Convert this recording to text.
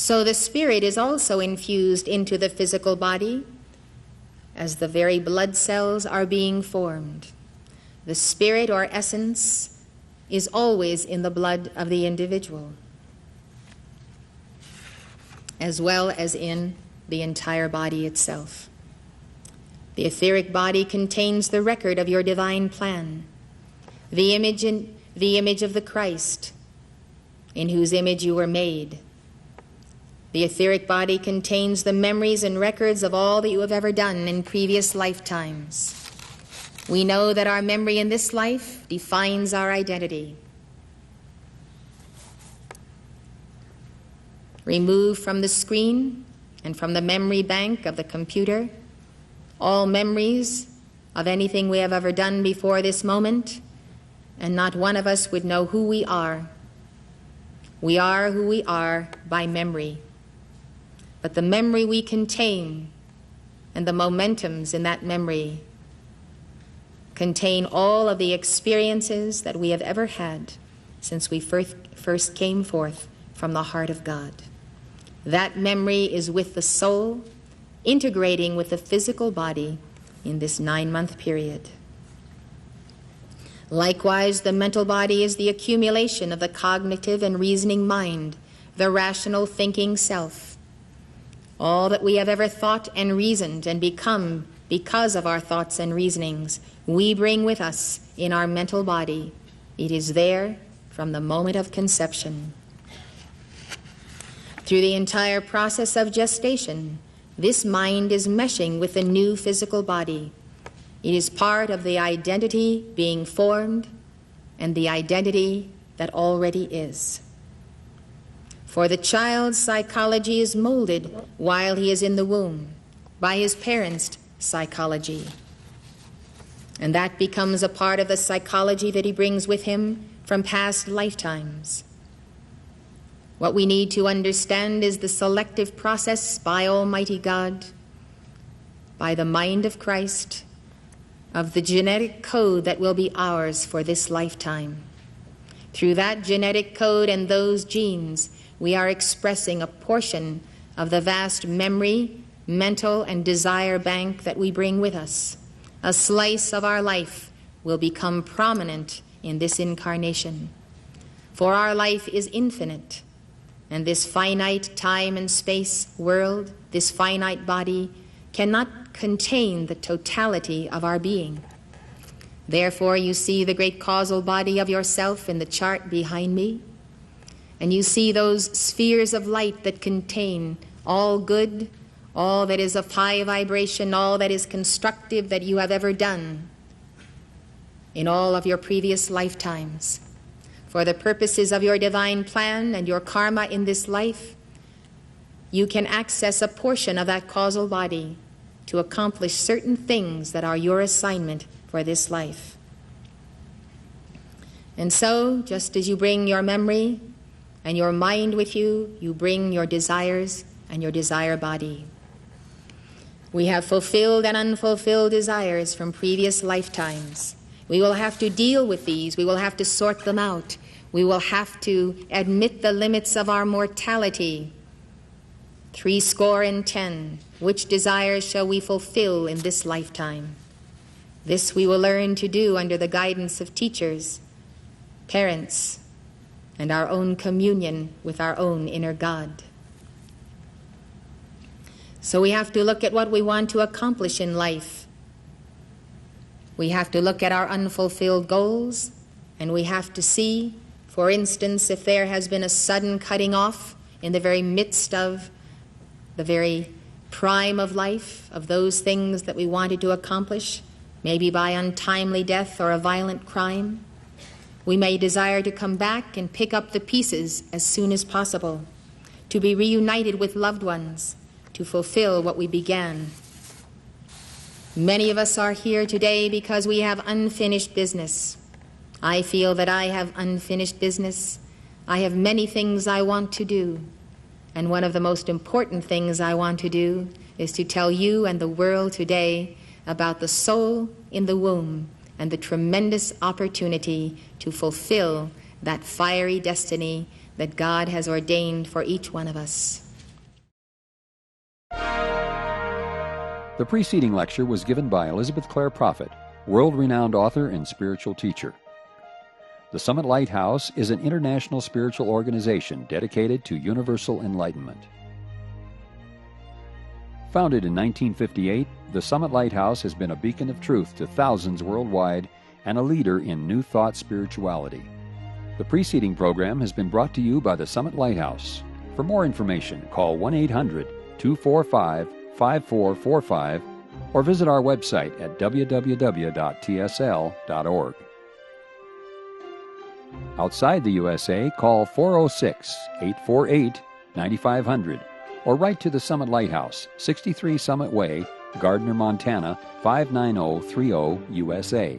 So the spirit is also infused into the physical body as the very blood cells are being formed. The spirit or essence is always in the blood of the individual, as well as in the entire body itself. The etheric body contains the record of your divine plan, the image of the Christ, in whose image you were made. The etheric body contains the memories and records of all that you have ever done in previous lifetimes. We know that our memory in this life defines our identity. Remove from the screen and from the memory bank of the computer all memories of anything we have ever done before this moment, and not one of us would know who we are. We are who we are by memory. But the memory we contain and the momentums in that memory contain all of the experiences that we have ever had since we first came forth from the heart of God. That memory is with the soul, integrating with the physical body in this 9-month period. Likewise, the mental body is the accumulation of the cognitive and reasoning mind, the rational thinking self. All that we have ever thought and reasoned and become because of our thoughts and reasonings, we bring with us in our mental body. It is there from the moment of conception. Through the entire process of gestation, this mind is meshing with the new physical body. It is part of the identity being formed and the identity that already is. For the child's psychology is molded while he is in the womb by his parents' psychology. And that becomes a part of the psychology that he brings with him from past lifetimes. What we need to understand is the selective process by Almighty God, by the mind of Christ, of the genetic code that will be ours for this lifetime. Through that genetic code and those genes, we are expressing a portion of the vast memory, mental, and desire bank that we bring with us. A slice of our life will become prominent in this incarnation. For our life is infinite, and this finite time and space world, this finite body, cannot contain the totality of our being. Therefore, you see the great causal body of yourself in the chart behind me, and you see those spheres of light that contain all good, all that is of high vibration, all that is constructive that you have ever done in all of your previous lifetimes. For the purposes of your divine plan and your karma in this life, you can access a portion of that causal body to accomplish certain things that are your assignment for this life. And so, just as you bring your memory and your mind with you, you bring your desires and your desire body. We have fulfilled and unfulfilled desires from previous lifetimes. We will have to deal with these. We will have to sort them out. We will have to admit the limits of our mortality. 70. Which desires shall we fulfill in this lifetime? This we will learn to do under the guidance of teachers, parents, and our own communion with our own inner God. So we have to look at what we want to accomplish in life. We have to look at our unfulfilled goals, and we have to see, for instance, if there has been a sudden cutting off in the very midst of the very prime of life, of those things that we wanted to accomplish, maybe by untimely death or a violent crime. We may desire to come back and pick up the pieces as soon as possible, to be reunited with loved ones, to fulfill what we began. Many of us are here today because we have unfinished business. I feel that I have unfinished business. I have many things I want to do. And one of the most important things I want to do is to tell you and the world today about the soul in the womb and the tremendous opportunity to fulfill that fiery destiny that God has ordained for each one of us. The preceding lecture was given by Elizabeth Clare Prophet, world-renowned author and spiritual teacher. The Summit Lighthouse is an international spiritual organization dedicated to universal enlightenment. Founded in 1958, the Summit Lighthouse has been a beacon of truth to thousands worldwide and a leader in New Thought spirituality. The preceding program has been brought to you by the Summit Lighthouse. For more information, call 1-800-245-5445 or visit our website at www.tsl.org. Outside the USA, call 406-848-9500 or write to the Summit Lighthouse, 63 Summit Way, Gardner, Montana, 59030, USA.